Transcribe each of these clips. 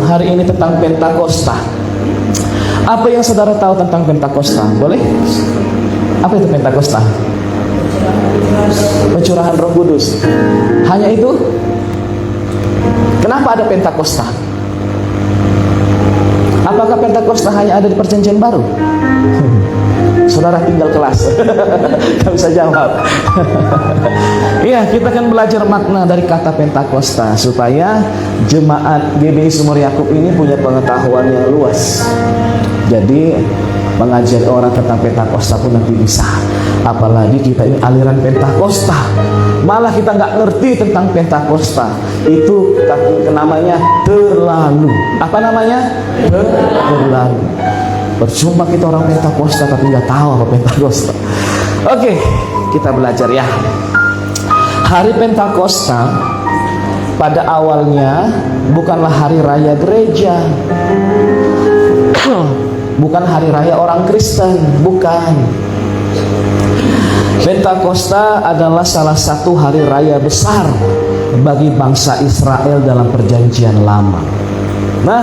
Hari ini tentang Pentakosta. Apa yang saudara tahu tentang Pentakosta? Boleh? Apa itu Pentakosta? Pencurahan Roh Kudus. Hanya itu? Kenapa ada Pentakosta? Apakah Pentakosta hanya ada di Perjanjian Baru? Saudara tinggal kelas. Gak bisa jawab. Iya, kita akan belajar makna dari kata Pentakosta supaya jemaat GBI Sumur Yakub ini punya pengetahuan yang luas. Jadi mengajari orang tentang Pentakosta pun nanti bisa. Apalagi kita ini aliran Pentakosta, malah kita nggak ngerti tentang Pentakosta. Itu namanya terlalu. Apa namanya? Terlalu. Percuma kita orang Pentakosta tapi nggak tahu apa Pentakosta. Oke, kita belajar ya. Hari Pentakosta pada awalnya bukanlah hari raya gereja, bukan hari raya orang Kristen, bukan. Pentakosta adalah salah satu hari raya besar bagi bangsa Israel dalam Perjanjian Lama. Nah,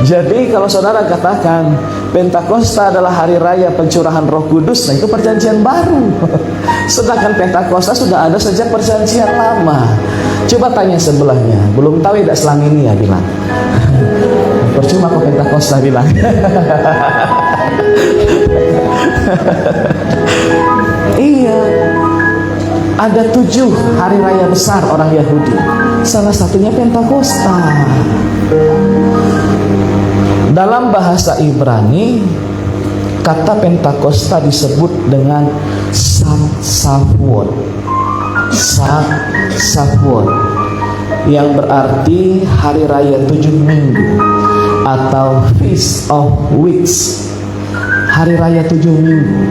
jadi kalau saudara katakan Pentakosta adalah hari raya pencurahan Roh Kudus, nah itu Perjanjian Baru. Sedangkan Pentakosta sudah ada sejak Perjanjian Lama. Coba tanya sebelahnya, belum tahu tidak selang ini ya bilang. Percuma kok Pentakosta bilang. Iya, ada 7 hari raya besar orang Yahudi. Salah satunya Pentakosta. Dalam bahasa Ibrani, kata Pentakosta disebut dengan Shavuot, yang berarti hari raya 7 minggu atau Feast of Weeks, hari raya 7 minggu.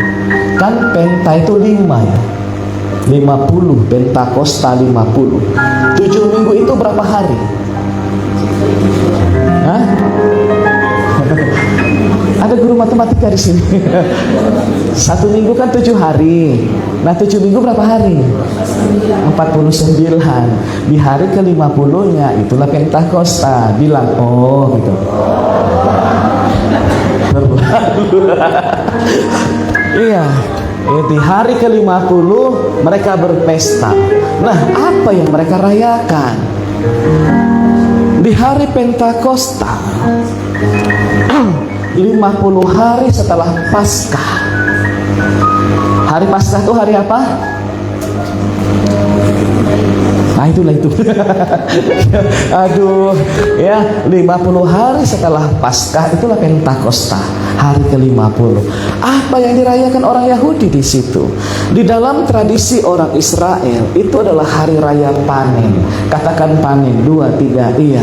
Kan Penta itu 5 ya, 50, Pentakosta 50. 7 minggu itu berapa hari? Hah? Ada guru matematika di sini. 1 minggu kan 7 hari. Nah 7 minggu berapa hari? 49. Di hari ke-50-nya itulah Pentakosta. Bilang, oh gitu. Iya, di hari ke-50 mereka berpesta. Nah, apa yang mereka rayakan? Di hari Pentakosta, 50 hari setelah Paskah. Hari Paskah itu hari apa? Nah itulah itu. Aduh, ya 50 hari setelah Paskah itulah Pentakosta, hari ke-50. Apa yang dirayakan orang Yahudi di situ? Di dalam tradisi orang Israel itu adalah hari raya panen. Katakan panen, 2, 3, iya.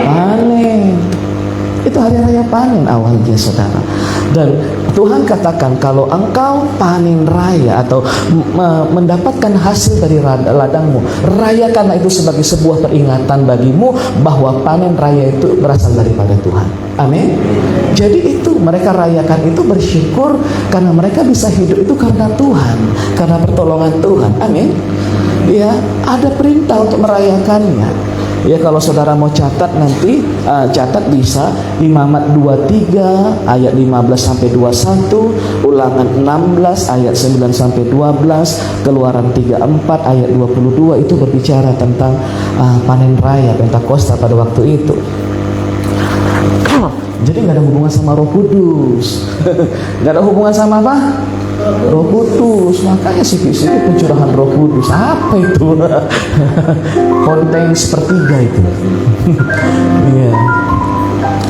Panen. Itu hari raya panen awalnya, saudara. Dan Tuhan katakan kalau engkau panen raya atau mendapatkan hasil dari ladangmu, rayakanlah itu sebagai sebuah peringatan bagimu bahwa panen raya itu berasal daripada Tuhan. Amin. Jadi itu mereka rayakan itu bersyukur karena mereka bisa hidup itu karena Tuhan, karena pertolongan Tuhan. Amin. Ya, ada perintah untuk merayakannya. Ya, kalau saudara mau catat nanti catat bisa Imamat 23 ayat 15 sampai 21, Ulangan 16 ayat 9 sampai 12, Keluaran 34 ayat 22 itu berbicara tentang panen raya Pentakosta pada waktu itu. Jadi nggak ada hubungan sama Roh Kudus. Nggak ada hubungan sama apa? Roh Kudus. Makanya sikit-sikit pencurahan Roh Kudus. Apa itu? Konten sepertiga itu. Iya.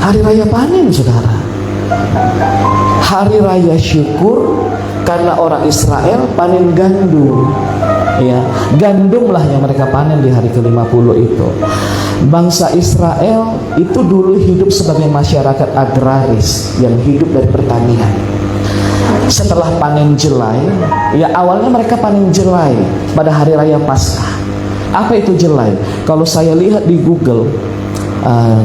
Hari raya panen, saudara. Hari raya syukur karena orang Israel panen gandum. Ya, gandumlah yang mereka panen di hari ke-50 itu. Bangsa Israel itu dulu hidup sebagai masyarakat agraris yang hidup dari pertanian. Setelah panen jelai, ya awalnya mereka panen jelai pada hari raya Paskah. Apa itu jelai? Kalau saya lihat di Google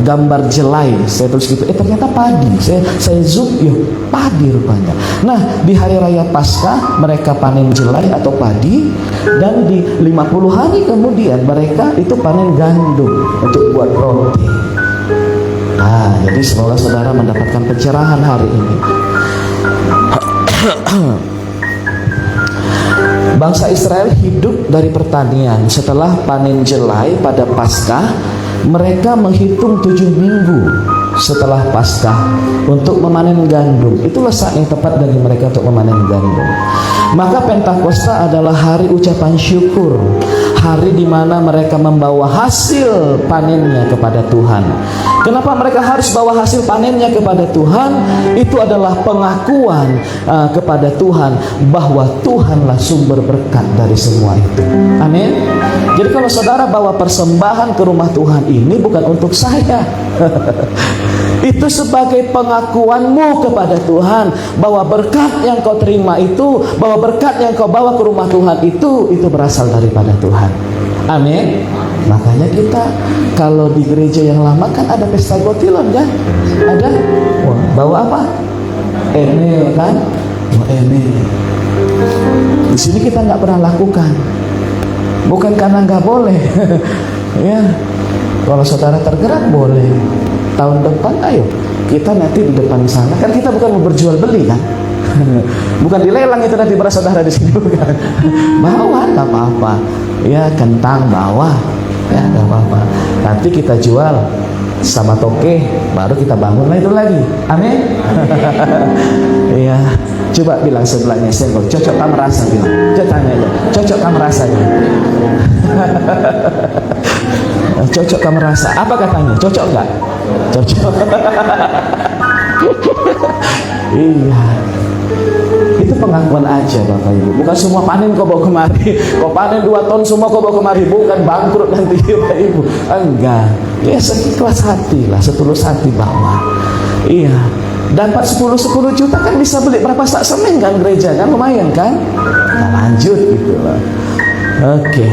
gambar jelai, saya tulis gitu, ternyata padi. Saya zoom, ya padi rupanya. Nah, di hari raya Paskah mereka panen jelai atau padi, dan di 50 hari kemudian mereka itu panen gandum untuk buat roti. semoga saudara mendapatkan pencerahan hari ini. Bangsa Israel hidup dari pertanian. Setelah panen jelai pada Paskah, mereka menghitung 7 minggu setelah Paskah untuk memanen gandum. Itulah saat yang tepat bagi mereka untuk memanen gandum. Maka Pentakosta adalah hari ucapan syukur, hari di mana mereka membawa hasil panennya kepada Tuhan. Kenapa mereka harus bawa hasil panennya kepada Tuhan? Itu adalah pengakuan kepada Tuhan bahwa Tuhanlah sumber berkat dari semua itu. Amin. Jadi kalau saudara bawa persembahan ke rumah Tuhan ini bukan untuk saya. Itu sebagai pengakuanmu kepada Tuhan bahwa berkat yang kau terima itu, bahwa berkat yang kau bawa ke rumah Tuhan itu berasal daripada Tuhan. Amin. Makanya kita kalau di gereja yang lama kan ada pesta gotilon kan? Ada? Wah, bawa apa? Emel kan? Wah, emel. Di sini kita nggak pernah lakukan. Bukan karena nggak boleh. Ya. Kalau saudara tergerak boleh. Tahun depan ayo kita nanti di depan sana, kan kita bukan mau berjual beli kan. Bukan dilelang itu nanti para saudara di sini bukan. Bawa nggak apa-apa. Ya kentang bawa. Ya nggak apa-apa. Nanti kita jual sama toke, baru kita bangun lah itu lagi. Amin. Iya. Coba bilang sebelahnya senggol, cocok kamu rasa bilang. Coba tanya aja, cocok kamu rasanya. Cocok kamu rasa. Apa katanya? Cocok nggak? Cocok. Iya. Itu pengakuan aja Bapak Ibu. Bukan semua panen kau bawa kemari. Kau panen 2 ton semua kau bawa kemari. Bukan bangkrut nanti Bapak Ibu. Enggak. Ya seikhlas hati lah, setulus hati bawa. Iya. Dapat 10 juta kan bisa beli berapa sak semen kan gereja kan, lumayan kan? Nah, lanjut gitu lah. Oke.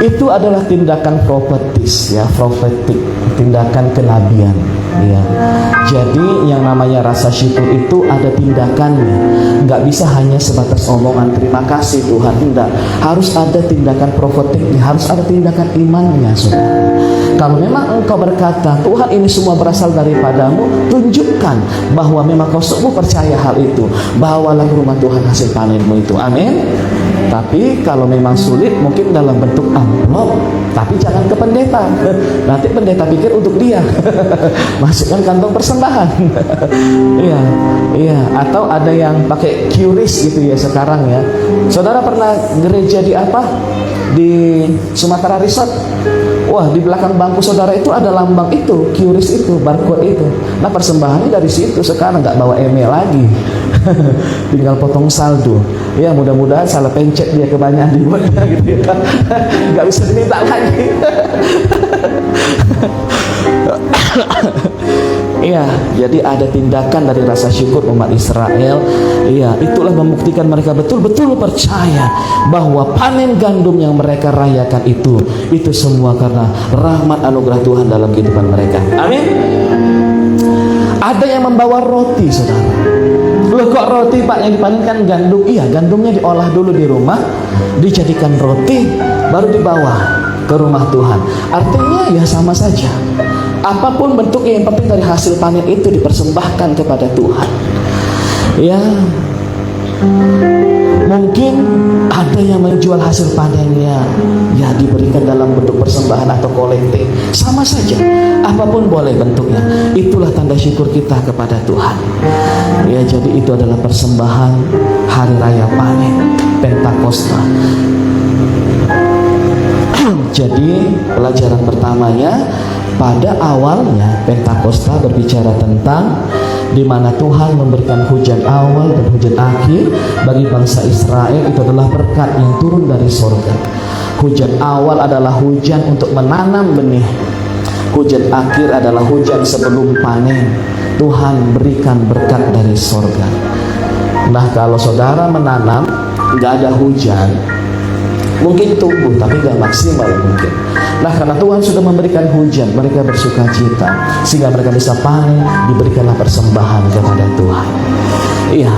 Itu adalah tindakan profetis ya, profetik, tindakan kenabian ya. Jadi yang namanya rasa syukur itu ada tindakannya. Nggak bisa hanya sebatas omongan terima kasih Tuhan, enggak. Harus ada tindakan profetiknya, harus ada tindakan imannya, saudara. Kalau memang engkau berkata Tuhan ini semua berasal daripadamu, tunjukkan bahwa memang kau sungguh percaya hal itu. Bawalah ke rumah Tuhan hasil panenmu itu. Amin. Tapi kalau memang sulit mungkin dalam bentuk amplop, tapi jangan ke pendeta. Nanti pendeta pikir untuk dia. Masukkan kantong persembahan. Iya, iya. Atau ada yang pakai QRIS gitu ya sekarang ya. Saudara pernah gereja di apa? Di Sumatera Resort. Wah, di belakang bangku saudara itu ada lambang itu, QRIS itu, barcode itu. Nah persembahannya dari situ sekarang, nggak bawa email lagi. Tinggal potong saldo. Ya mudah-mudahan salah pencet dia kebanyakan dibuatnya gitu ya. Nggak bisa diminta lagi. Iya, jadi ada tindakan dari rasa syukur umat Israel. Iya, itulah membuktikan mereka betul-betul percaya bahwa panen gandum yang mereka rayakan itu semua karena rahmat anugerah Tuhan dalam kehidupan mereka. Amin. Ada yang membawa roti, saudara. Loh kok roti Pak yang dipanenkan gandum? Iya, gandumnya diolah dulu di rumah, dijadikan roti, baru dibawa ke rumah Tuhan. Artinya ya sama saja. Apapun bentuknya yang penting dari hasil panen itu dipersembahkan kepada Tuhan. Ya, mungkin ada yang menjual hasil panennya, ya diberikan dalam bentuk persembahan atau kolekte. Sama saja, apapun boleh bentuknya. Itulah tanda syukur kita kepada Tuhan. Ya, jadi itu adalah persembahan hari raya panen Pentakosta. Jadi pelajaran pertamanya, pada awalnya Pentakosta berbicara tentang di mana Tuhan memberikan hujan awal dan hujan akhir bagi bangsa Israel. Itu adalah berkat yang turun dari sorga. Hujan awal adalah hujan untuk menanam benih. Hujan akhir adalah hujan sebelum panen. Tuhan berikan berkat dari sorga. Nah, kalau saudara menanam nggak ada hujan, mungkin tumbuh tapi nggak maksimal mungkin. Nah, karena Tuhan sudah memberikan hujan, mereka bersuka cita sehingga mereka bisa panen, diberikanlah persembahan kepada Tuhan. Iya,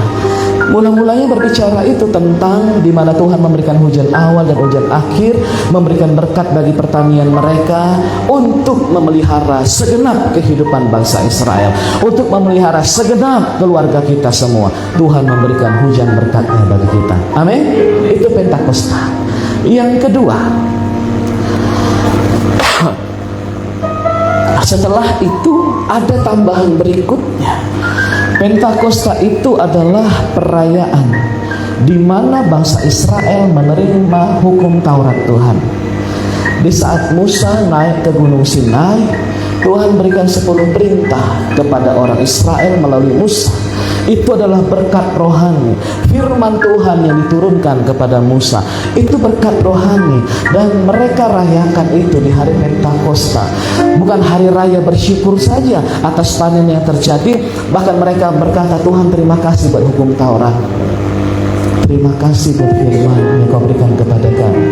Mula-mulanya berbicara itu tentang di mana Tuhan memberikan hujan awal dan hujan akhir, memberikan berkat bagi pertanian mereka, untuk memelihara segenap kehidupan bangsa Israel, untuk memelihara segenap keluarga kita semua. Tuhan memberikan hujan berkatnya bagi kita. Amin. Itu Pentakosta. Yang kedua, setelah itu ada tambahan berikutnya. Pentakosta itu adalah perayaan di mana bangsa Israel menerima hukum Taurat Tuhan. Di saat Musa naik ke Gunung Sinai, Tuhan berikan 10 perintah kepada orang Israel melalui Musa. Itu adalah berkat rohani, firman Tuhan yang diturunkan kepada Musa. Itu berkat rohani, dan mereka rayakan itu di hari Pentakosta. Bukan hari raya bersyukur saja atas panen yang terjadi, bahkan mereka berkata, Tuhan terima kasih buat hukum Taurat, terima kasih buat firman yang kau berikan kepada kami.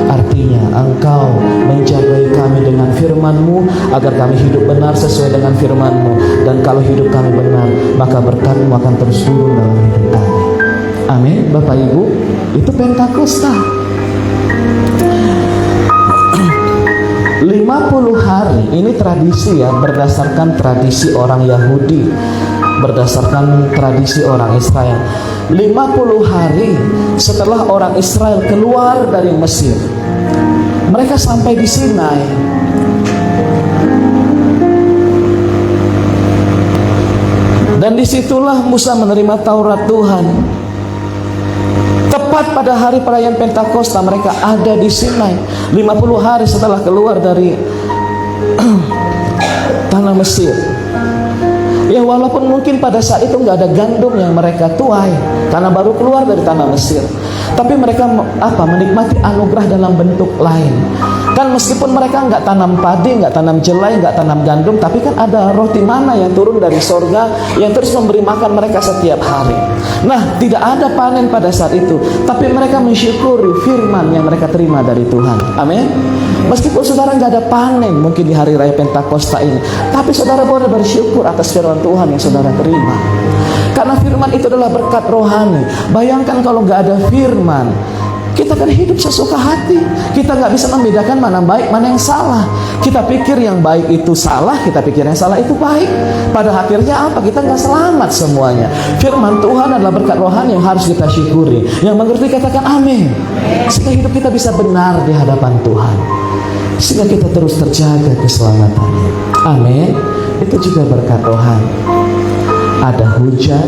Artinya engkau menjagai kami dengan firman-Mu agar kami hidup benar sesuai dengan firman-Mu. Dan kalau hidup kami benar, maka berkat-Mu akan terus turun dalam hidup kami. Amin. Bapak Ibu, itu Pentakosta. 50 hari ini tradisi ya, berdasarkan tradisi orang Yahudi, berdasarkan tradisi orang Israel. 50 hari setelah orang Israel keluar dari Mesir, mereka sampai di Sinai. Dan disitulah Musa menerima Taurat Tuhan. Tepat pada hari perayaan Pentakosta mereka ada di Sinai. 50 hari setelah keluar dari tanah Mesir. Ya, walaupun mungkin pada saat itu nggak ada gandum yang mereka tuai karena baru keluar dari tanah Mesir, tapi mereka menikmati anugerah dalam bentuk lain. Kan meskipun mereka nggak tanam padi, nggak tanam jelai, nggak tanam gandum, tapi kan ada roti mana yang turun dari sorga yang terus memberi makan mereka setiap hari. Nah, tidak ada panen pada saat itu, tapi mereka mensyukuri firman yang mereka terima dari Tuhan. Amin. Meskipun saudara nggak ada panen mungkin di hari raya Pentakosta ini, tapi saudara boleh bersyukur atas firman Tuhan yang saudara terima. Karena firman itu adalah berkat rohani. Bayangkan kalau nggak ada firman, kita akan hidup sesuka hati. Kita nggak bisa membedakan mana baik, mana yang salah. Kita pikir yang baik itu salah, kita pikir yang salah itu baik. Pada akhirnya apa? Kita nggak selamat semuanya. Firman Tuhan adalah berkat rohani yang harus kita syukuri. Yang mengerti katakan amin. Sehingga hidup kita bisa benar di hadapan Tuhan, sehingga kita terus terjaga keselamatannya. Amin. Itu juga berkat rohani. Ada hujan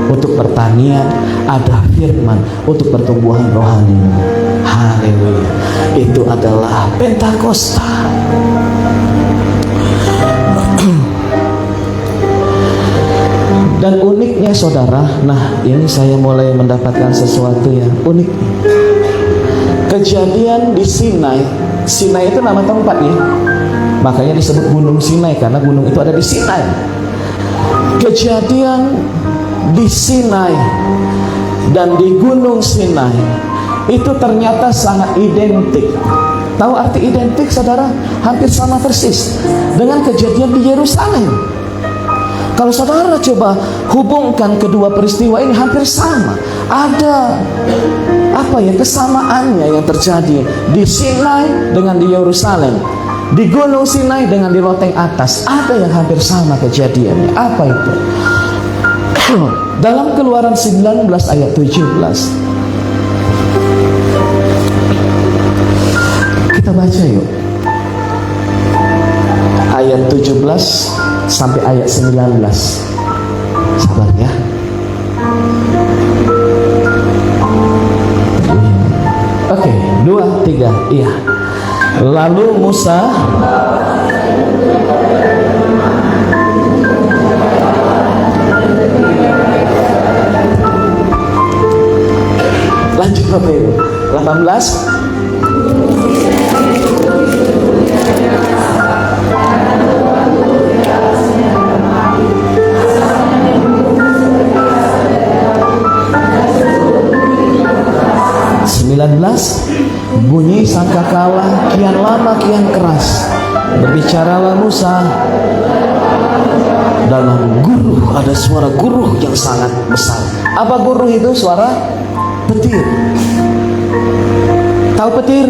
untuk pertanian, ada firman untuk pertumbuhan rohani. Haleluya. Itu adalah Pentakosta. Dan uniknya saudara, nah ini saya mulai mendapatkan sesuatu yang unik. Kejadian di Sinai. Sinai itu nama tempat ya, makanya disebut Gunung Sinai karena gunung itu ada di Sinai. Kejadian di Sinai dan di Gunung Sinai itu ternyata sangat identik. Tahu arti identik saudara? Hampir sama persis dengan kejadian di Yerusalem. Kalau saudara coba hubungkan kedua peristiwa ini, hampir sama. Ada kesamaannya yang terjadi di Sinai dengan di Yerusalem, di Gunung Sinai dengan di loteng atas. Ada yang hampir sama kejadiannya. Apa itu? Dalam Keluaran 19 ayat 17, kita baca yuk. Ayat 17 sampai ayat 19. Sabar ya. Oke, 2, 3, iya. Lalu Musa lanjut Bapak Ibu. 18. Bunyi sangkakala kian lama kian keras. Berbicaralah Musa dalam guruh ada suara guruh yang sangat besar. Apa guruh itu? Suara petir. Tahu petir?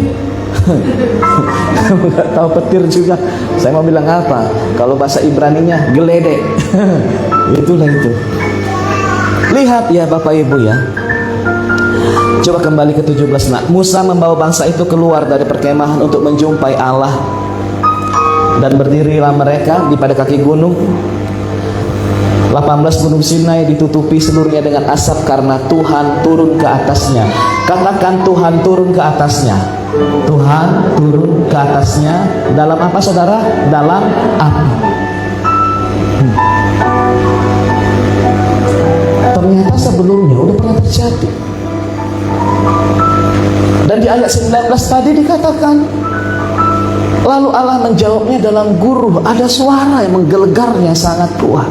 Nggak tahu petir juga. Saya mau bilang apa? Kalau bahasa Ibraninya geledek. Itulah itu. Lihat ya Bapak Ibu ya. Coba kembali ke 17. Nah, Musa membawa bangsa itu keluar dari perkemahan untuk menjumpai Allah. Dan berdirilah mereka di pada kaki gunung. 18 gunung Sinai ditutupi seluruhnya dengan asap karena Tuhan turun ke atasnya. Katakan Tuhan turun ke atasnya. Tuhan turun ke atasnya dalam apa saudara? Dalam api. Ternyata sebelumnya udah pernah terjadi. Dan di ayat 19 tadi dikatakan, lalu Allah menjawabnya dalam guruh, ada suara yang menggelegarnya sangat kuat.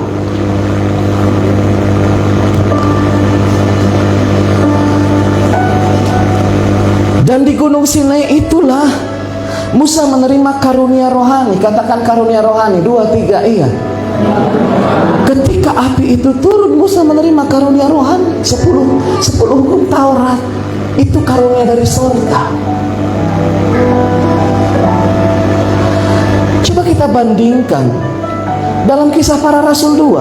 Dan di Gunung Sinai itulah Musa menerima karunia rohani. Katakan karunia rohani. 2, 3, iya. Ketika api itu turun, Musa menerima karunia rohani. 10 hukum Taurat. Itu karunia dari surga. Coba kita bandingkan dalam Kisah Para Rasul 2.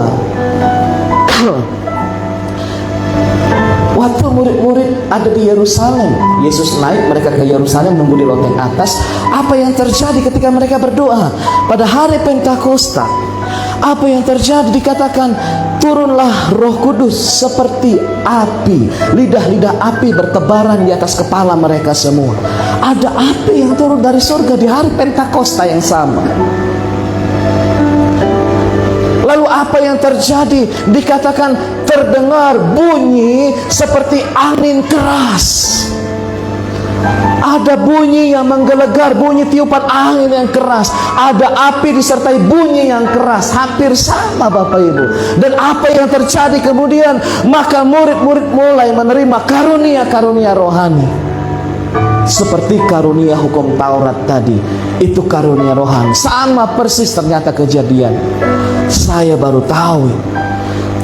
Waktu murid-murid ada di Yerusalem, Yesus naik, mereka ke Yerusalem menunggu di loteng atas. Apa yang terjadi ketika mereka berdoa pada hari Pentakosta? Apa yang terjadi? Dikatakan turunlah Roh Kudus seperti api, lidah-lidah api bertebaran di atas kepala mereka semua. Ada api yang turun dari surga di hari Pentakosta yang sama. Lalu apa yang terjadi? Dikatakan terdengar bunyi seperti angin keras. Ada bunyi yang menggelegar, bunyi tiupan angin yang keras. Ada api disertai bunyi yang keras. Hampir sama Bapak Ibu. Dan apa yang terjadi kemudian? Maka murid-murid mulai menerima karunia-karunia rohani. Seperti karunia hukum Taurat tadi. Itu karunia rohani. Sama persis ternyata kejadian. Saya baru tahu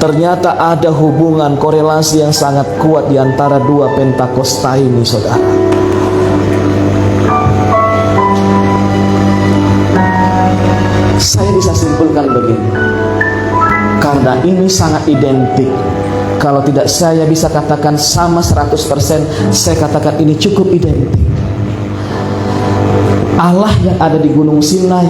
ternyata ada hubungan korelasi yang sangat kuat di antara dua Pentakosta ini, saudara. Saya bisa simpulkan begini, karena ini sangat identik. Kalau tidak saya bisa katakan sama 100%, saya katakan ini cukup identik. Allah yang ada di Gunung Sinai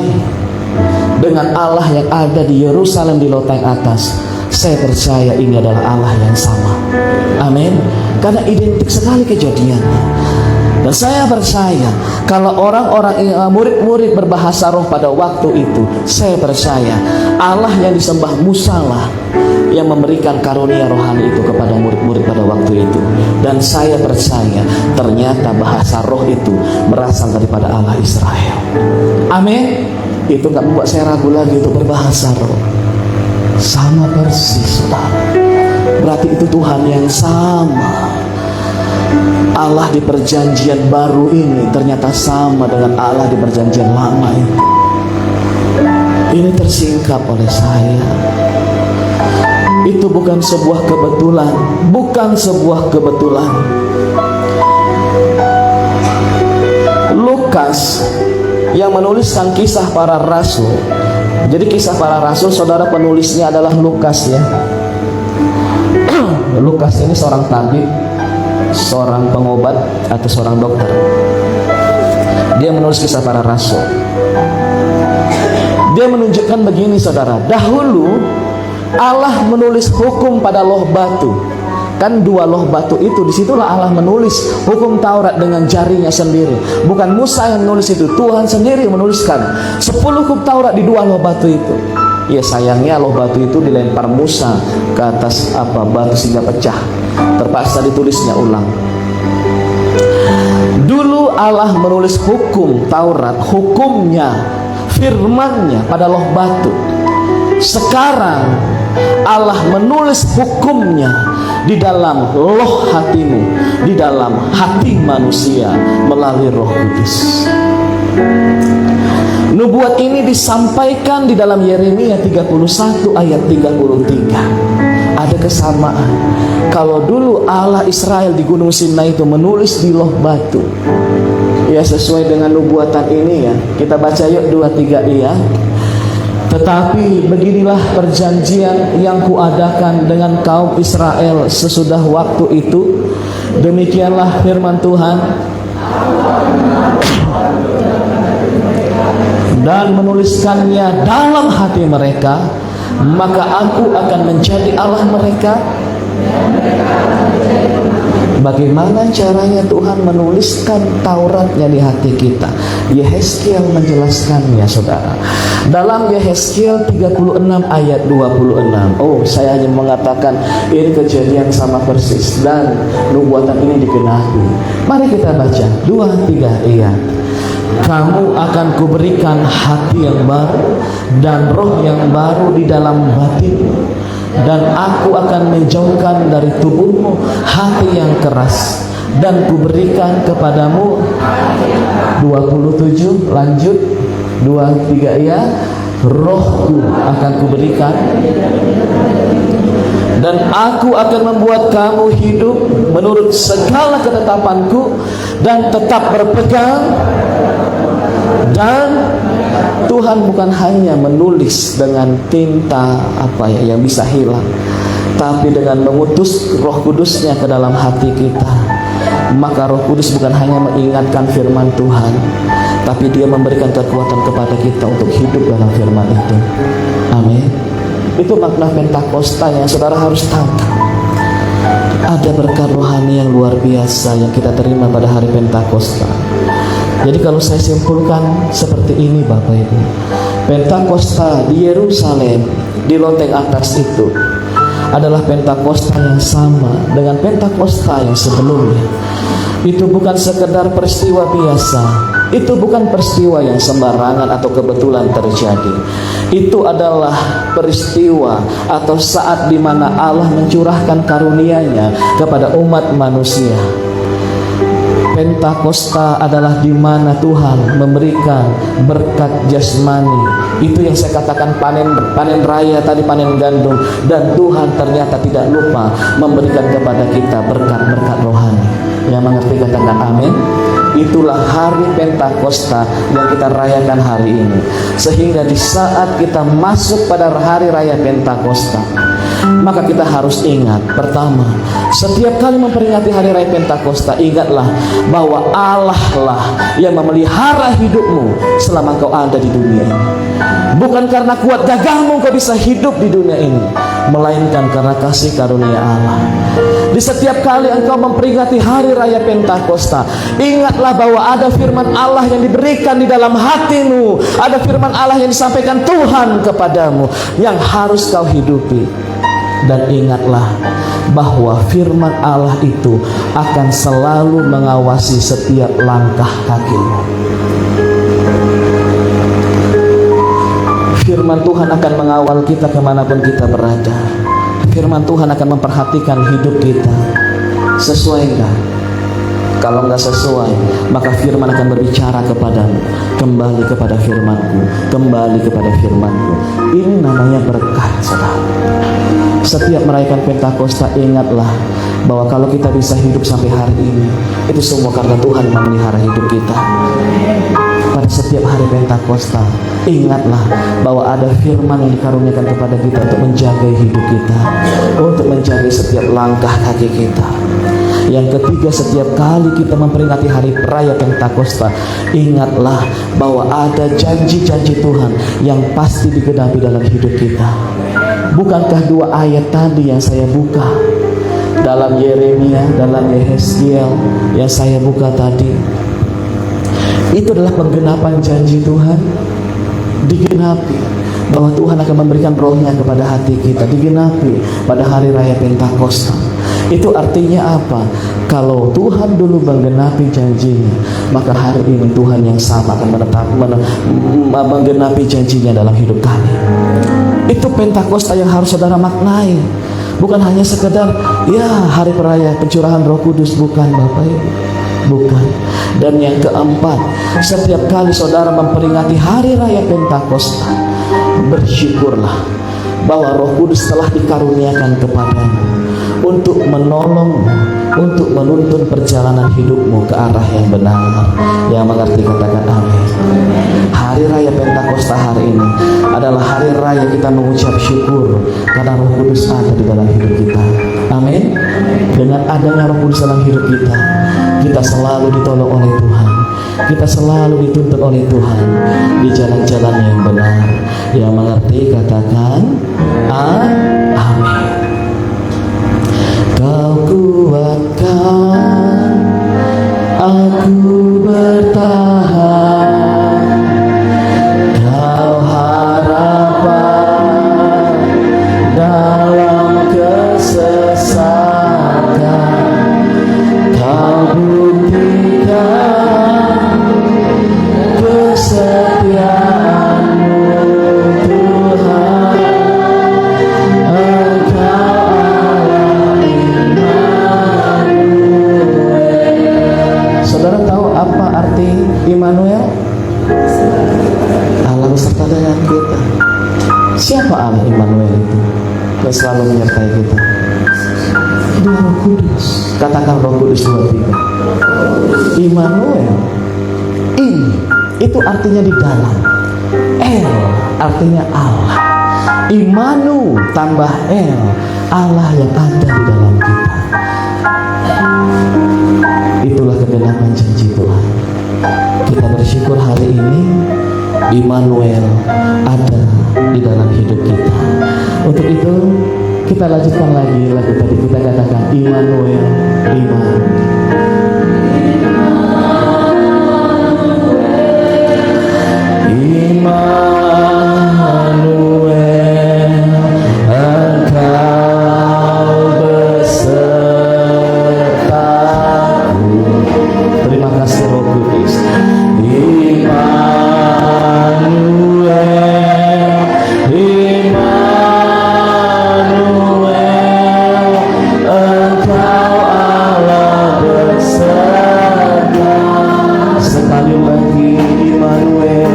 dengan Allah yang ada di Yerusalem di loteng atas, saya percaya ini adalah Allah yang sama. Amin. Karena identik sekali kejadiannya. Dan saya percaya kalau orang-orang murid-murid berbahasa roh pada waktu itu, saya percaya Allah yang disembah Musa lah yang memberikan karunia rohani itu kepada murid-murid pada waktu itu. Dan saya percaya ternyata bahasa roh itu berasal daripada Allah Israel. Amin. Itu gak membuat saya ragu lagi untuk berbahasa roh. Sama persis, saudara. Berarti itu Tuhan yang sama. Allah di perjanjian baru ini ternyata sama dengan Allah di perjanjian lama itu. Ini tersingkap oleh saya. Itu bukan sebuah kebetulan. Bukan sebuah kebetulan. Lukas yang menuliskan Kisah Para Rasul. Jadi Kisah Para Rasul, saudara, penulisnya adalah Lukas ya. Lukas ini seorang tabib, seorang pengobat atau seorang dokter. Dia menulis Kisah Para Rasul. Dia menunjukkan begini, saudara. Dahulu Allah menulis hukum pada loh batu. Kan dua loh batu itu, disitulah Allah menulis hukum Taurat dengan jarinya sendiri. Bukan Musa yang menulis itu, Tuhan sendiri yang menuliskan 10 hukum Taurat di dua loh batu itu. Ya sayangnya loh batu itu dilempar Musa ke atas batu sehingga pecah. Terpaksa ditulisnya ulang. Dulu Allah menulis hukum Taurat, hukumnya, firmannya pada loh batu. Sekarang Allah menulis hukumnya di dalam loh hatimu, di dalam hati manusia melalui Roh Kudus. Nubuat ini disampaikan di dalam Yeremia 31 ayat 33. Ada kesamaan. Kalau dulu Allah Israel di Gunung Sinai itu menulis di loh batu, ya sesuai dengan nubuatan ini ya. Kita baca yuk 2-3 iya. Tetapi beginilah perjanjian yang kuadakan dengan kaum Israel sesudah waktu itu. Demikianlah firman Tuhan. Dan menuliskannya dalam hati mereka, maka aku akan menjadi Allah mereka. Bagaimana caranya Tuhan menuliskan Tauratnya di hati kita? Yehezkiel menjelaskannya, saudara. Dalam Yehezkiel 36 ayat 26. Oh, saya hanya mengatakan ini kejadian sama persis dan nubuatan ini digenapi. Mari kita baca 2-3 iya. Kamu akan kuberikan hati yang baru dan roh yang baru di dalam batinmu, dan aku akan menjauhkan dari tubuhmu hati yang keras, dan kuberikan kepadamu 27 lanjut 2-3 ya. Rohku akan kuberikan, dan aku akan membuat kamu hidup menurut segala ketetapanku dan tetap berpegang. Dan Tuhan bukan hanya menulis dengan tinta yang bisa hilang, tapi dengan mengutus Roh Kudusnya ke dalam hati kita. Maka Roh Kudus bukan hanya mengingatkan firman Tuhan, tapi Dia memberikan kekuatan kepada kita untuk hidup dalam firman itu. Amin. Itu makna Pentakosta yang saudara harus tangkap. Ada berkat rohani yang luar biasa yang kita terima pada hari Pentakosta. Jadi kalau saya simpulkan seperti ini Bapak Ibu, Pentakosta di Yerusalem, di loteng atas itu adalah Pentakosta yang sama dengan Pentakosta yang sebelumnya. Itu bukan sekedar peristiwa biasa, itu bukan peristiwa yang sembarangan atau kebetulan terjadi. Itu adalah peristiwa atau saat di mana Allah mencurahkan karunia-Nya kepada umat manusia. Pentakosta adalah di mana Tuhan memberikan berkat jasmani. Itu yang saya katakan panen raya tadi, panen gandum. Dan Tuhan ternyata tidak lupa memberikan kepada kita berkat-berkat rohani. Yang mengerti katakan amin. Itulah hari Pentakosta yang kita rayakan hari ini. Sehingga di saat kita masuk pada hari raya Pentakosta, maka kita harus ingat, pertama, setiap kali memperingati hari raya Pentakosta, ingatlah bahwa Allah lah yang memelihara hidupmu selama kau ada di dunia ini. Bukan karena kuat gagahmu kau bisa hidup di dunia ini, melainkan karena kasih karunia Allah. Di setiap kali engkau memperingati hari raya Pentakosta, ingatlah bahwa ada firman Allah yang diberikan di dalam hatimu, ada firman Allah yang disampaikan Tuhan kepadamu yang harus kau hidupi. Dan ingatlah bahwa firman Allah itu akan selalu mengawasi setiap langkah kakimu. Firman Tuhan akan mengawal kita kemanapun kita berada. Firman Tuhan akan memperhatikan hidup kita. Sesuai enggak? Kalau enggak sesuai, maka firman akan berbicara kepadamu. Kembali kepada firmanku, kembali kepada firmanku. Ini namanya berkat, saudara. Setiap merayakan Pentakosta, ingatlah bahwa kalau kita bisa hidup sampai hari ini, itu semua karena Tuhan memelihara hidup kita. Pada setiap hari Pentakosta, ingatlah bahwa ada firman yang dikaruniakan kepada kita untuk menjaga hidup kita, untuk menjaga setiap langkah kaki kita. Yang ketiga, setiap kali kita memperingati hari raya Pentakosta, ingatlah bahwa ada janji-janji Tuhan yang pasti digenapi dalam hidup kita. Bukankah dua ayat tadi yang saya buka dalam Yeremia, dalam Yehezkiel yang saya buka tadi, itu adalah penggenapan janji Tuhan. Digenapi bahwa Tuhan akan memberikan rohnya kepada hati kita, digenapi pada hari raya Pentakosta. Itu artinya apa? Kalau Tuhan dulu menggenapi janjinya, maka hari ini Tuhan yang sama akan menggenapi janjinya dalam hidup kami. Itu Pentakosta yang harus saudara maknai. Bukan hanya sekedar ya hari perayaan pencurahan Roh Kudus, bukan Bapak Ibu. Bukan. Dan yang keempat, setiap kali saudara memperingati hari raya Pentakosta, bersyukurlah bahwa Roh Kudus telah dikaruniakan kepadamu untuk menolongmu, untuk menuntun perjalanan hidupmu ke arah yang benar. Yang mengerti katakan amin. Hari raya Pentakosta hari ini adalah hari raya kita mengucap syukur karena Roh Kudus ada di dalam hidup kita. Amin. Dengan adanya Roh Kudus dalam hidup kita, kita selalu ditolong oleh Tuhan, kita selalu dituntun oleh Tuhan di jalan-jalan yang benar. Yang mengerti katakan amin. Kau kuatkan aku bertahan, kau harapan dalam kesesatan, kau buktikan kesetiaanmu Tuhan, Engkau Allah Immanuel. Saudara tahu apa arti Immanuel? Allah beserta dengan kita. Siapa Allah Immanuel itu? Yang selalu menyertai kita. Dia Roh Kudus. Katakan Roh Kudus 2-3. Immanuel. Itu artinya di dalam. El artinya Allah. Immanu tambah El, Allah yang ada di dalam kita. Itulah kebenaran janji Tuhan. Kita bersyukur hari ini Immanuel ada di dalam hidup kita. Untuk itu kita lanjutkan lagi lagu tadi, kita katakan Immanuel, Immanuel. Immanuel, Engkau besertaku. Terima kasih Roh Kudus. Immanuel, Immanuel, Engkau Allah beserta. Sekali lagi Immanuel.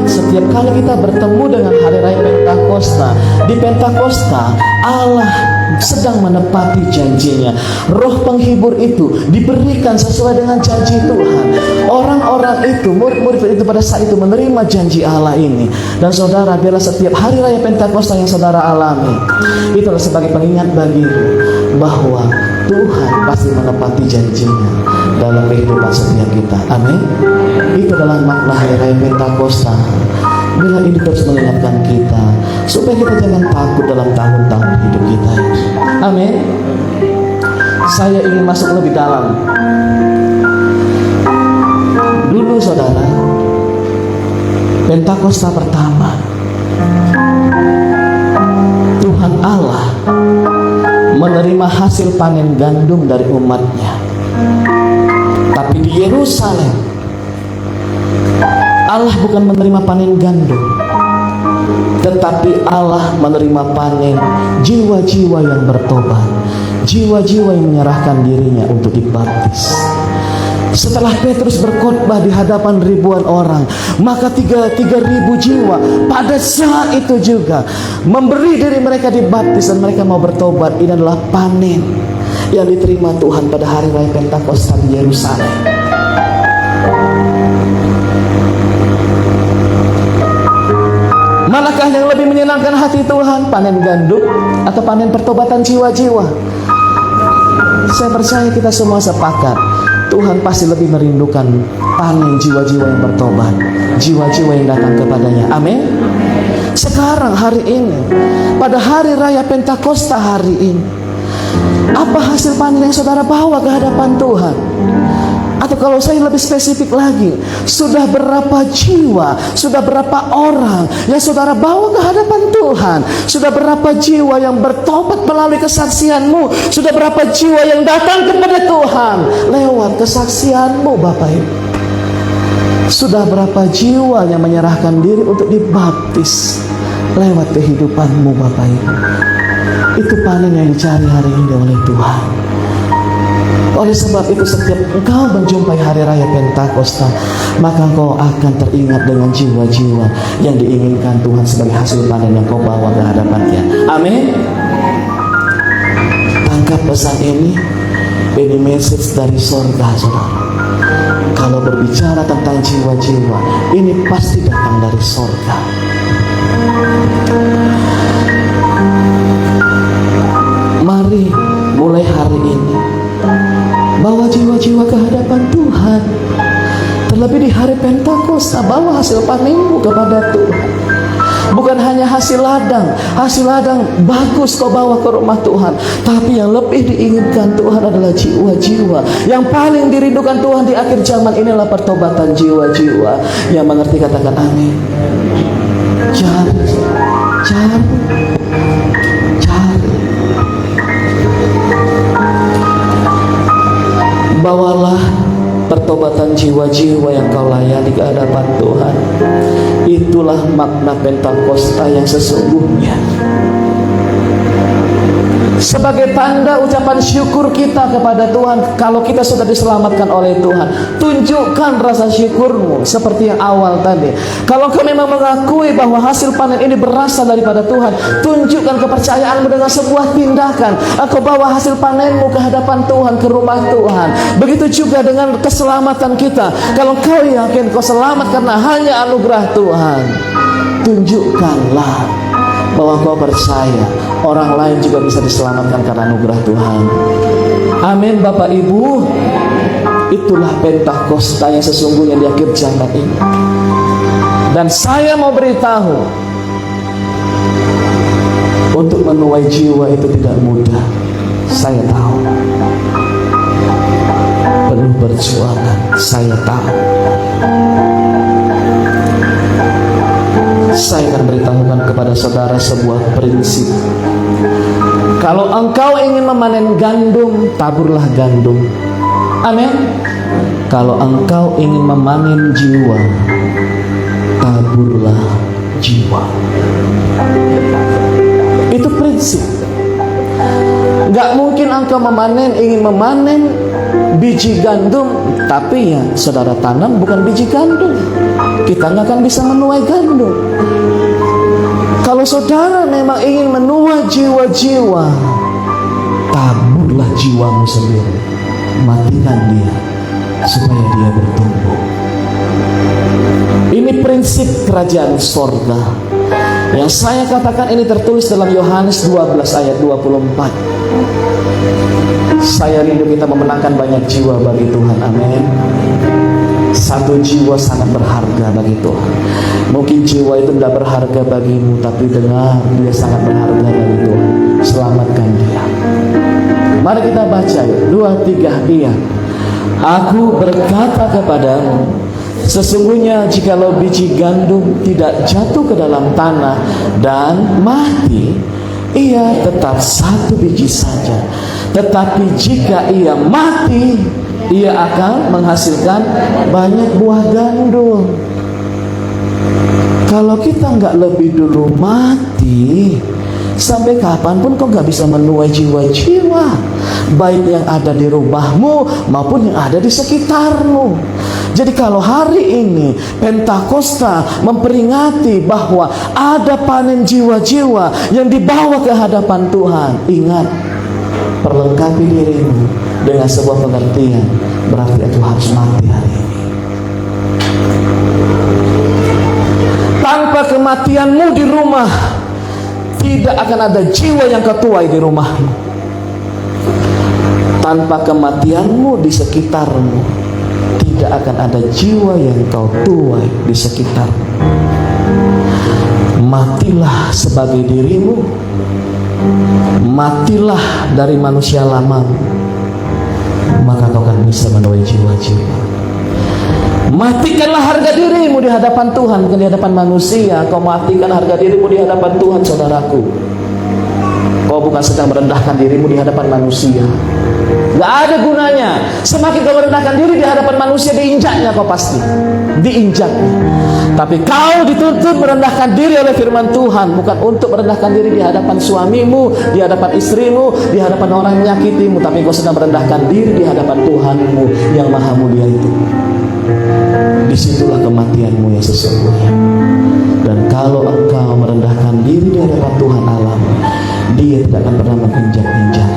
Setiap kali kita bertemu dengan hari raya Pentakosta, di Pentakosta Allah sedang menepati janjinya. Roh penghibur itu diberikan sesuai dengan janji Tuhan. Orang-orang itu, murid-murid itu pada saat itu menerima janji Allah ini. Dan saudara, biarlah setiap hari raya Pentakosta yang saudara alami, itu adalah sebagai pengingat bagimu bahwa Tuhan pasti menepati janjinya dalam kehidupan setiap kita. Amin. Itu adalah makna hari raya Pentakosta. Bila ini terus mengingatkan kita supaya kita jangan takut dalam tahun-tahun hidup kita. Amin. Saya ingin masuk lebih dalam saudara, Pentakosta pertama, Tuhan Allah menerima hasil panen gandum dari umatnya. Tapi di Yerusalem, Allah bukan menerima panen gandum, tetapi Allah menerima panen jiwa-jiwa yang bertobat, jiwa-jiwa yang menyerahkan dirinya untuk dibaptis. Setelah Petrus berkhotbah di hadapan ribuan orang, maka 3.000 jiwa pada saat itu juga memberi diri mereka dibaptis dan mereka mau bertobat. Ini adalah panen yang diterima Tuhan pada hari raya Pentakosta di Yerusalem. Manakah yang lebih menyenangkan hati Tuhan, panen gandum atau panen pertobatan jiwa-jiwa? Saya percaya kita semua sepakat, Tuhan pasti lebih merindukan panen jiwa-jiwa yang bertobat, jiwa-jiwa yang datang kepadanya. Amin. Sekarang hari ini, pada hari raya Pentakosta hari ini, apa hasil panen yang saudara bawa ke hadapan Tuhan? Atau kalau saya lebih spesifik lagi, sudah berapa jiwa, sudah berapa orang yang saudara bawa ke hadapan Tuhan? Sudah berapa jiwa yang bertobat melalui kesaksianmu? Sudah berapa jiwa yang datang kepada Tuhan lewat kesaksianmu, Bapak Ibu? Sudah berapa jiwa yang menyerahkan diri untuk dibaptis lewat kehidupanmu, Bapak Ibu? Itu panen yang dicari hari ini oleh Tuhan. Oleh sebab itu, setiap engkau menjumpai hari raya Pentakosta, maka engkau akan teringat dengan jiwa-jiwa yang diinginkan Tuhan sebagai hasil panen yang kau bawa ke hadapannya. Amin. Tangkap pesan ini message dari surga, saudara. Kalau berbicara tentang jiwa-jiwa, ini pasti datang dari surga. Mari mulai hari ini bawa jiwa-jiwa ke hadapan Tuhan. Terlebih di hari Pentakosta, bawa hasil panenmu kepada Tuhan. Bukan hanya hasil ladang bagus kau bawa ke rumah Tuhan, tapi yang lebih diinginkan Tuhan adalah jiwa-jiwa. Yang paling dirindukan Tuhan di akhir zaman inilah pertobatan jiwa-jiwa. Yang mengerti katakan amin. Cari. Bawalah pertobatan jiwa-jiwa yang kau layani ke hadapan Tuhan. Itulah makna Pentakosta yang sesungguhnya. Sebagai tanda ucapan syukur kita kepada Tuhan, kalau kita sudah diselamatkan oleh Tuhan, tunjukkan rasa syukurmu seperti yang awal tadi. Kalau kau memang mengakui bahwa hasil panen ini berasal daripada Tuhan, tunjukkan kepercayaanmu dengan sebuah tindakan. Engkau bawa hasil panenmu ke hadapan Tuhan, ke rumah Tuhan. Begitu juga dengan keselamatan kita. Kalau kau yakin kau selamat karena hanya anugerah Tuhan, tunjukkanlah bahwa kau percaya orang lain juga bisa diselamatkan karena anugerah Tuhan. Amin, Bapak Ibu. Itulah Pentakosta yang sesungguhnya di akhir zaman ini. Dan saya mau beritahu, untuk menuai jiwa itu tidak mudah. Saya tahu, penuh perjuangan. Saya tahu. Saya akan beritahukan kepada saudara sebuah prinsip. Kalau engkau ingin memanen gandum, taburlah gandum. Amin. Kalau engkau ingin memanen jiwa, taburlah jiwa. Itu prinsip. Gak mungkin engkau ingin memanen biji gandum, tapi ya saudara tanam bukan biji gandum, kita nggak akan bisa menuai gandum. Kalau saudara memang ingin menuai jiwa-jiwa, taburlah jiwamu sendiri, matikan dia supaya dia bertumbuh. Ini prinsip kerajaan sorga yang saya katakan. Ini tertulis dalam Yohanes 12 ayat 24. Saya rindu kita memenangkan banyak jiwa bagi Tuhan. Amin. Satu jiwa sangat berharga bagi Tuhan. Mungkin jiwa itu tidak berharga bagimu, tapi dengar, dia sangat berharga bagi Tuhan. Selamatkan dia. Mari kita baca 2, 3. Iya. Aku berkata kepadamu, Sesungguhnya jikalau biji gandum tidak jatuh ke dalam tanah dan mati, ia tetap satu biji saja. Tetapi jika ia mati, ia akan menghasilkan banyak buah gandum. Kalau kita nggak lebih dulu mati, sampai kapanpun kau nggak bisa menuai jiwa-jiwa, baik yang ada di rumahmu maupun yang ada di sekitarmu. Jadi kalau hari ini Pentakosta memperingati bahwa ada panen jiwa-jiwa yang dibawa ke hadapan Tuhan, ingat, perlengkapi dirimu dengan sebuah pengertian, berarti itu harus mati hari ini. Tanpa kematianmu di rumah, tidak akan ada jiwa yang kau tuai di rumahmu. Tanpa kematianmu di sekitarmu, tidak akan ada jiwa yang kau tuai di sekitarmu. Matilah sebagai dirimu, matilah dari manusia lama, maka kau akan bisa menuai jiwa-jiwa. Matikanlah harga dirimu di hadapan Tuhan, bukan di hadapan manusia. Kau matikan harga dirimu di hadapan Tuhan, saudaraku. Kau bukan sedang merendahkan dirimu di hadapan manusia. Gak ada gunanya. Semakin kau merendahkan diri di hadapan manusia, diinjaknya kau pasti, diinjaknya. Tapi kau dituntut merendahkan diri oleh firman Tuhan, bukan untuk merendahkan diri di hadapan suamimu, di hadapan istrimu, di hadapan orang yang menyakitimu, tapi kau sedang merendahkan diri di hadapan Tuhanmu yang maha mulia itu. Disitulah kematianmu yang sesungguhnya. Dan kalau engkau merendahkan diri di hadapan Tuhan Allah, Dia tidak akan pernah menginjak-injak.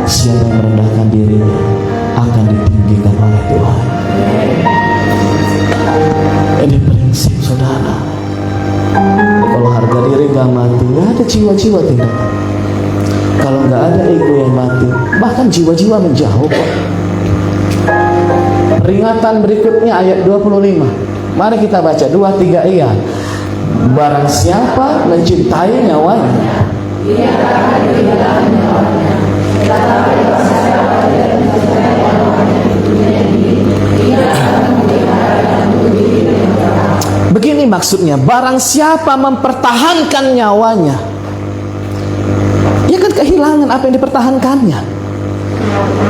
Siapa yang merendahkan dirinya akan ditinggikan oleh Tuhan. Ini prinsip, saudara. Kalau harga diri gak mati, gak ada jiwa-jiwa tidak. Kalau gak ada ego yang mati, bahkan jiwa-jiwa menjauh kok. Peringatan berikutnya ayat 25. Mari kita baca 2-3 iya. Barang siapa mencintai nyawanya, begini maksudnya, barang siapa mempertahankan nyawanya, ia kan kehilangan apa yang dipertahankannya.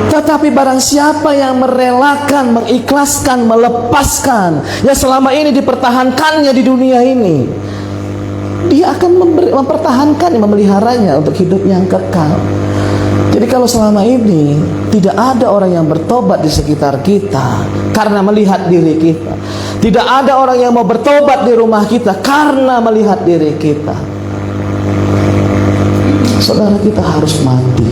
Tetapi barang siapa yang merelakan, mengikhlaskan, melepaskan yang selama ini dipertahankannya di dunia ini, dia akan mempertahankan, memeliharanya untuk hidup yang kekal. Jadi kalau selama ini tidak ada orang yang bertobat di sekitar kita karena melihat diri kita, tidak ada orang yang mau bertobat di rumah kita karena melihat diri kita, saudara, kita harus mati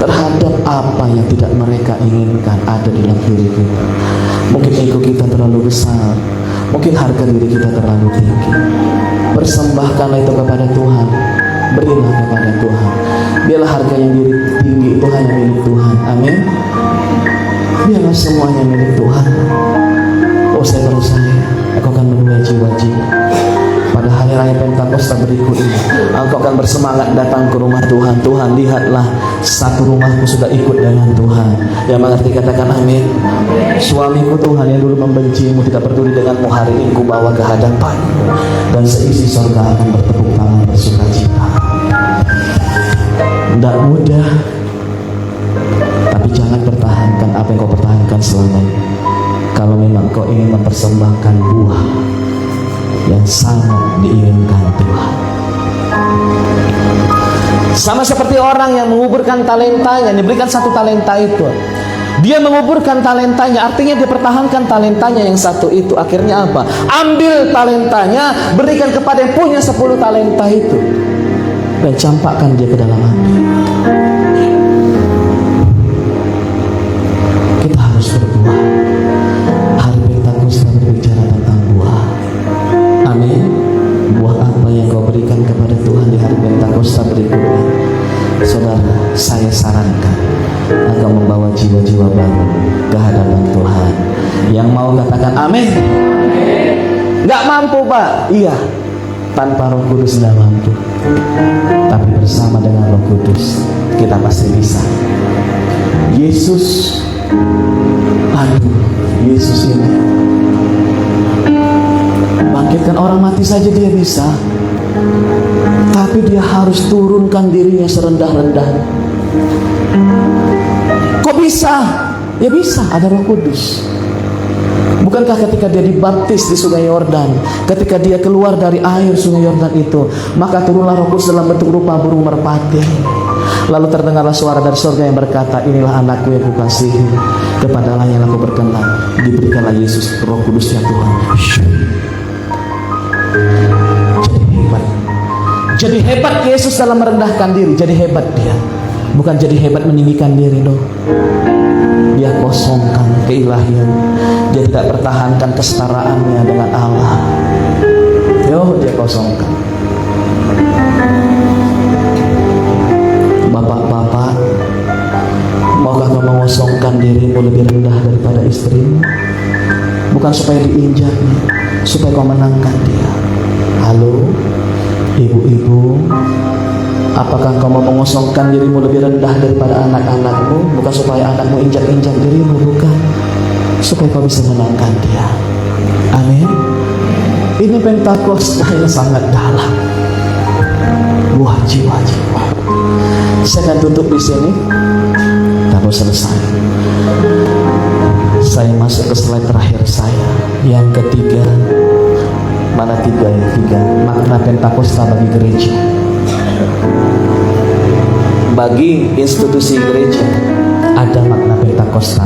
terhadap apa yang tidak mereka inginkan ada dalam diri kita. Mungkin ego kita terlalu besar, mungkin harga diri kita terlalu tinggi. Persembahkanlah itu kepada Tuhan, berilah kepada Tuhan. Biarlah harga yang diri tinggi itu hanya milik Tuhan. Amin. Biarlah semuanya milik Tuhan. Oh, saya berusaha, aku akan menuai jiwa-jiwa. Pada hari raya Pentakosta berikut ini, engkau akan bersemangat datang ke rumah Tuhan. Tuhan, lihatlah, satu rumahku sudah ikut dengan Tuhan. Yang mengerti katakan amin. Suamiku Tuhan yang dulu membencimu, tidak peduli denganmu, hari ini ku bawa ke hadapanmu, dan seisi surga akan bertepuk tangan bersukacita. Tidak mudah, tapi jangan pertahankan apa yang kau pertahankan selama ini. Kalau memang kau ingin mempersembahkan buah yang sangat diinginkan Tuhan. Sama seperti orang yang menguburkan talentanya, diberikan satu talenta itu, dia menguburkan talentanya, artinya dia pertahankan talentanya yang satu itu. Akhirnya apa? Ambil talentanya, berikan kepada yang punya 10 talenta itu, dan campakkan dia ke dalam api. Kita harus berbuah. Hari Pentakosta berbicara tentang buah. Amin. Buah apa yang kau berikan kepada Tuhan di hari Pentakosta berikutnya? Saudara, saya sarankan engkau membawa jiwa-jiwa baru ke hadapan Tuhan. Yang mau katakan amin. Gak mampu, Pak? Iya, tanpa Roh Kudus gak mampu. Tapi bersama dengan Roh Kudus kita pasti bisa. Yesus, aduh, Yesus ini membangkitkan orang mati saja dia bisa, tapi dia harus turunkan dirinya serendah-rendahnya. Kok bisa? Ya bisa, ada Roh Kudus. Bukankah ketika dia dibaptis di Sungai Yordan, ketika dia keluar dari air Sungai Yordan itu, maka turunlah Roh Kudus dalam bentuk rupa burung merpati. Lalu terdengarlah suara dari surga yang berkata, inilah anakku yang kukasihi, kepadalah yang aku berkenan. Diberikanlah Yesus Roh Kudus ya Tuhan. Jadi hebat. Jadi hebat Yesus dalam merendahkan diri. Jadi hebat dia. Bukan jadi hebat meninggikan diri dong. Dia kosongkan keilahian. Dia tidak pertahankan kesetaraannya dengan Allah. Dia kosongkan. Bapak-bapak, maukah kau mengosongkan dirimu lebih rendah daripada istrimu? Bukan supaya diinjaknya, supaya kau menangkan dia. Halo, ibu-ibu, apakah kau mau mengosongkan dirimu lebih rendah daripada anak-anakmu? Bukan supaya anakmu injak-injak dirimu, bukan, supaya kau bisa menangkan dia. Amin. Ini Pentakosta yang sangat dalam. Buah jiwa-jiwa. Saya akan tutup di sini. Baru selesai. Saya masuk ke slide terakhir saya, yang ketiga. Mana tiga? Yang tiga, makna Pentakosta bagi gereja. Bagi institusi gereja ada makna Pentakosta.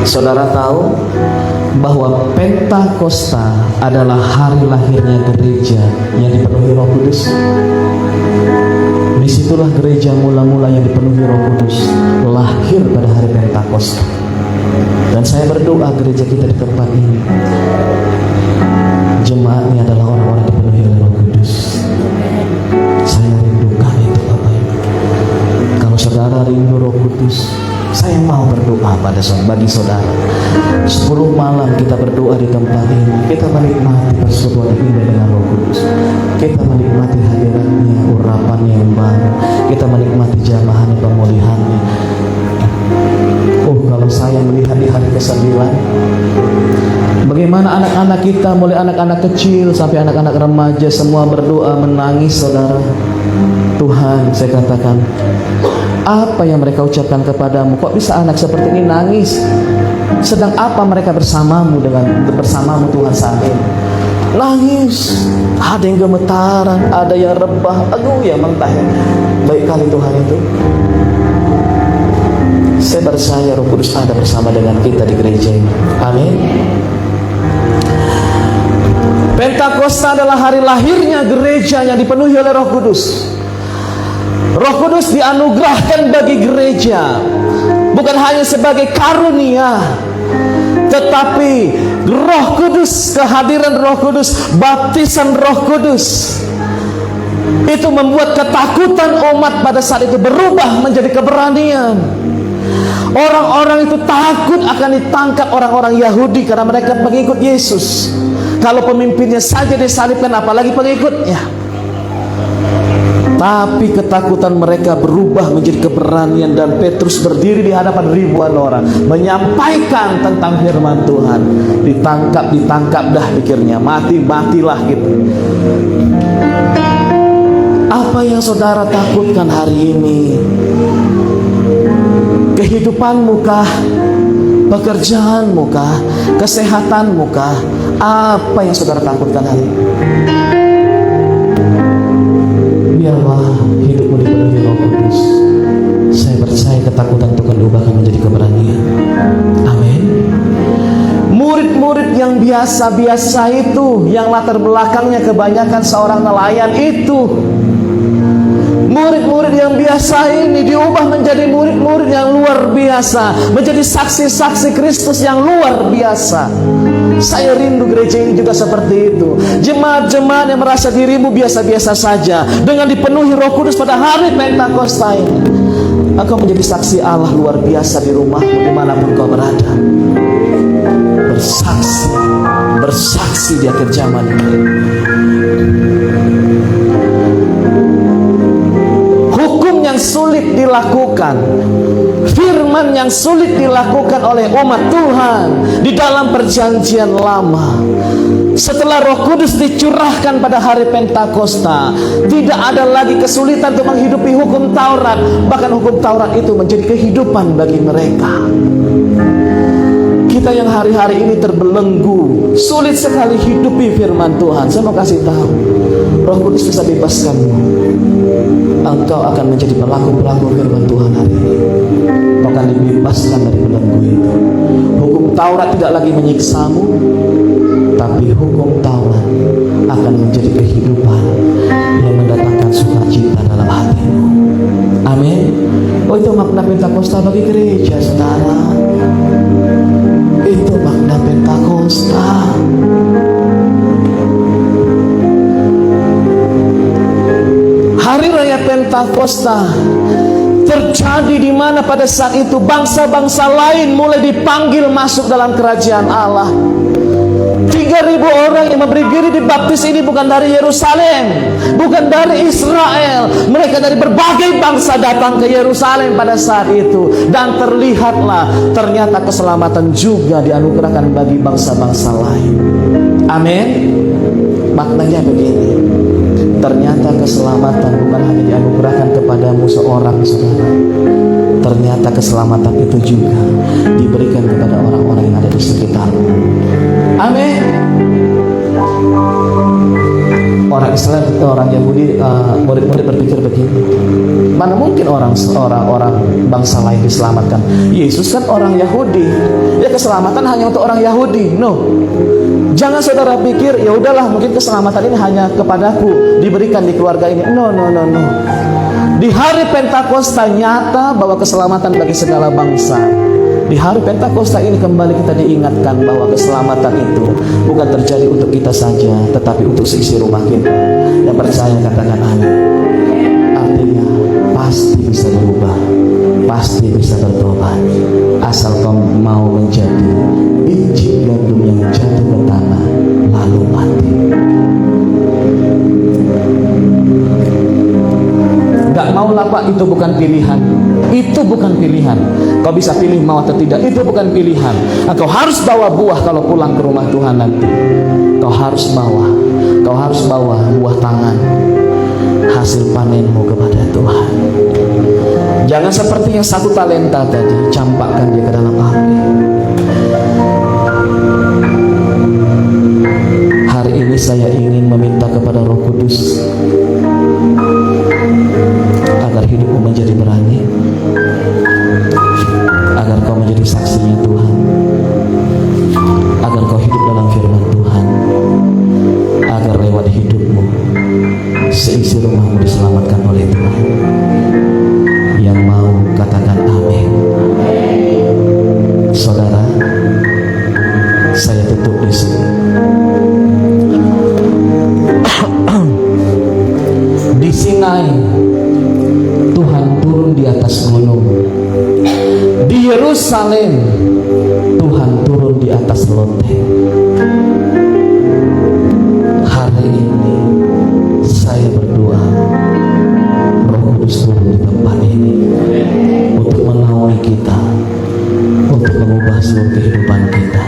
Saudara tahu bahwa Pentakosta adalah hari lahirnya gereja yang dipenuhi Roh Kudus. Disitulah gereja mula-mula yang dipenuhi Roh Kudus lahir pada hari Pentakosta. Dan saya berdoa gereja kita di tempat ini, jemaatnya adalah orang-orang dipenuhi oleh Roh Kudus. Saya rindukan itu Bapak Ibu. Kalau saudara rindu Roh Kudus, saya mau berdoa bagi saudara. 10 malam kita berdoa di tempat ini. Kita menikmati persekutuan ini dengan Roh Kudus. Kita menikmati hadiratnya, urapannya yang baru. Kita menikmati jamahannya, pemulihannya. Kalau saya melihat di hari ke-9, bagaimana anak-anak kita, mulai anak-anak kecil sampai anak-anak remaja, semua berdoa menangis saudara. Tuhan, saya katakan, apa yang mereka ucapkan kepadamu? Kok bisa anak seperti ini nangis? Sedang apa mereka bersamamu Tuhan saat ini? Nangis. Ada yang gemetaran, ada yang rebah. Aduh ya mentah. Baik kali Tuhan itu. Saya percaya Roh Kudus ada bersama dengan kita di gereja ini. Amin. Pentakosta adalah hari lahirnya gereja yang dipenuhi oleh Roh Kudus. Roh Kudus dianugerahkan bagi gereja bukan hanya sebagai karunia, tetapi Roh Kudus, kehadiran Roh Kudus, baptisan Roh Kudus itu membuat ketakutan umat pada saat itu berubah menjadi keberanian. Orang-orang itu takut akan ditangkap orang-orang Yahudi karena mereka pengikut Yesus. Kalau pemimpinnya saja disalibkan, apalagi pengikutnya. Tapi ketakutan mereka berubah menjadi keberanian, dan Petrus berdiri di hadapan ribuan orang menyampaikan tentang firman Tuhan. Ditangkap dah pikirnya, matilah gitu. Apa yang saudara takutkan hari ini? Kehidupanmu kah? Pekerjaanmu kah? Kesehatanmu kah? Apa yang saudara takutkan hari ini? Biarlah hidupmu dipenuhi Roh Kudus. Saya percaya ketakutan itu akan diubahkan menjadi keberanian. Amin. Murid-murid yang biasa-biasa itu, yang latar belakangnya kebanyakan seorang nelayan itu, murid-murid yang biasa ini diubah menjadi murid-murid yang luar biasa, menjadi saksi-saksi Kristus yang luar biasa. Saya rindu gereja ini juga seperti itu. Jemaat-jemaat yang merasa dirimu biasa-biasa saja, dengan dipenuhi Roh Kudus pada hari Pentakosta ini, engkau menjadi saksi Allah luar biasa di rumahmu, dimanapun kau berada. Bersaksi di akhir zaman ini. Hukum yang sulit dilakukan, Firman yang sulit dilakukan oleh umat Tuhan di dalam perjanjian lama, setelah Roh Kudus dicurahkan pada hari Pentakosta, tidak ada lagi kesulitan untuk menghidupi hukum Taurat. Bahkan hukum Taurat itu menjadi kehidupan bagi mereka. Kita yang hari-hari ini terbelenggu, sulit sekali hidupi firman Tuhan. Saya mau kasih tahu, Roh Kudus bisa bebaskanmu. Engkau akan menjadi pelaku-pelaku firman Tuhan hari ini. Kau akan dibebaskan dari belenggu itu. Hukum Taurat tidak lagi menyiksamu, tapi hukum Taurat akan menjadi kehidupan yang mendatangkan sukacita dalam hatimu. Amin. Oh, itu makna Pentakosta bagi gereja, saudara. Itu makna Pentakosta. Hari Raya Pentakosta terjadi di mana pada saat itu bangsa-bangsa lain mulai dipanggil masuk dalam kerajaan Allah. 3.000 orang yang memberi diri dibaptis ini bukan dari Yerusalem, bukan dari Israel. Mereka dari berbagai bangsa datang ke Yerusalem pada saat itu. Dan terlihatlah ternyata keselamatan juga dianugerahkan bagi bangsa-bangsa lain. Amin. Maknanya begini, ternyata keselamatan bukan hanya dianugerahkan kepadamu seorang, saudara. Ternyata keselamatan itu juga diberikan kepada orang-orang yang ada di sekitarmu. Amin. Orang Islam, orang Yahudi, murid-murid berpikir begini, mana mungkin orang bangsa lain diselamatkan? Yesus kan orang Yahudi, ya keselamatan hanya untuk orang Yahudi. No, jangan saudara pikir ya udahlah mungkin keselamatan ini hanya kepadaku, diberikan di keluarga ini. No. Di hari Pentakosta nyata bahwa keselamatan bagi segala bangsa. Di hari Pentakosta ini kembali kita diingatkan bahwa keselamatan itu bukan terjadi untuk kita saja, tetapi untuk seisi rumah kita. Yang percaya katakan amin. Artinya pasti bisa berubah, pasti bisa bertobat, asal kau mau menjadi biji gandum yang jatuh ke tanah lalu mati. Gak mau lah Pak, itu bukan pilihan. Itu bukan pilihan. Kau bisa pilih mau atau tidak, itu bukan pilihan. Kau harus bawa buah kalau pulang ke rumah Tuhan nanti. Kau harus bawa buah tangan, hasil panenmu kepada Tuhan. Jangan seperti yang 1 talenta tadi, campakkan dia ke dalam api. Hari ini saya ingin meminta kepada Roh Kudus agar hidupmu menjadi berani, agar kau menjadi saksinya Tuhan, agar kau hidup dalam firman Tuhan, agar lewat hidupmu seisi rumahmu diselamatkan oleh Tuhan. Yang mau katakan amin. Saudara, saya tutup di sini. Di Sinai Tuhan turun di atas gunung. Di Yerusalem Tuhan turun di atas loteng. Hari ini saya berdoa Roh Kudus turun di tempat ini untuk menaungi kita, untuk mengubah seluruh kehidupan kita.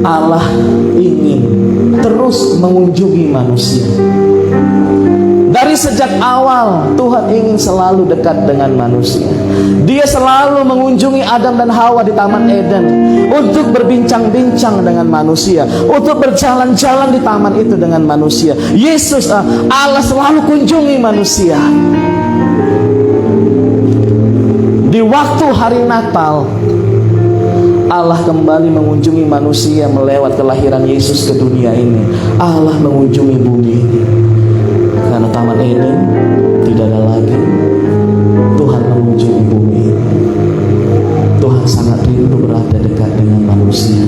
Allah ingin terus mengunjungi manusia. Dari sejak awal Tuhan ingin selalu dekat dengan manusia. Dia selalu mengunjungi Adam dan Hawa di Taman Eden untuk berbincang-bincang dengan manusia, untuk berjalan-jalan di taman itu dengan manusia. Yesus, Allah selalu kunjungi manusia. Di waktu hari Natal, Allah kembali mengunjungi manusia melewat kelahiran Yesus ke dunia ini. Allah mengunjungi bumi ini. Karena Taman Eden tidak ada lagi, Tuhan mengunjungi bumi ini. Tuhan sangat rindu berada dekat dengan manusia.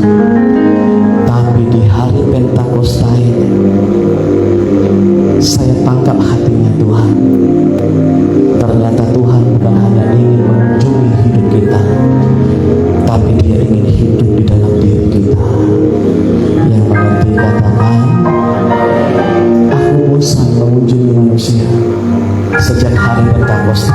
Tapi di hari Pentakosta ini, saya tangkap hatinya Tuhan. Ternyata Tuhan bukan hanya ingin mengunjungi hidup kita, tapi Dia ingin hidup di dalam diri kita. Yang mengerti katakan, aku bosan mengunjungi manusia. Sejak hari Pentakosta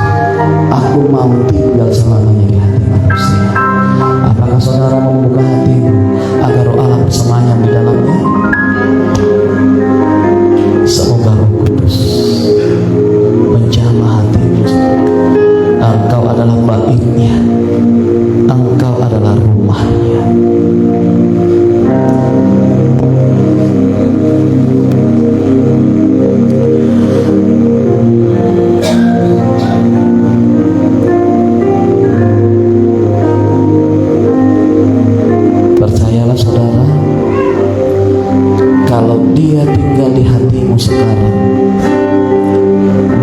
kalau dia tinggal di hatimu sekarang,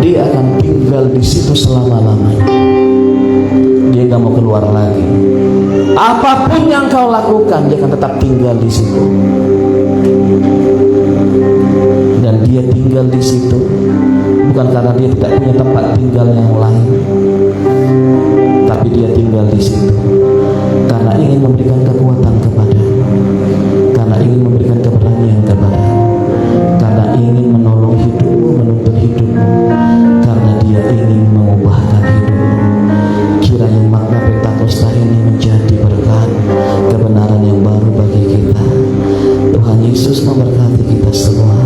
dia akan tinggal di situ selama-lamanya. Dia gak mau keluar lagi. Apapun yang kau lakukan, dia akan tetap tinggal di situ. Dan dia tinggal di situ bukan karena dia tidak punya tempat tinggal yang lain, tapi dia tinggal di situ karena ingin memberikan kekuatan kepadamu, karena ingin memberikan keberanian kepadamu, karena ingin menolong hidupmu, menuntun hidupmu, karena dia ingin mengubahkan hidupmu. Kiranya makna Pentakosta ini menjadi berkat kebenaran yang baru bagi kita. Tuhan Yesus memberkati kita semua.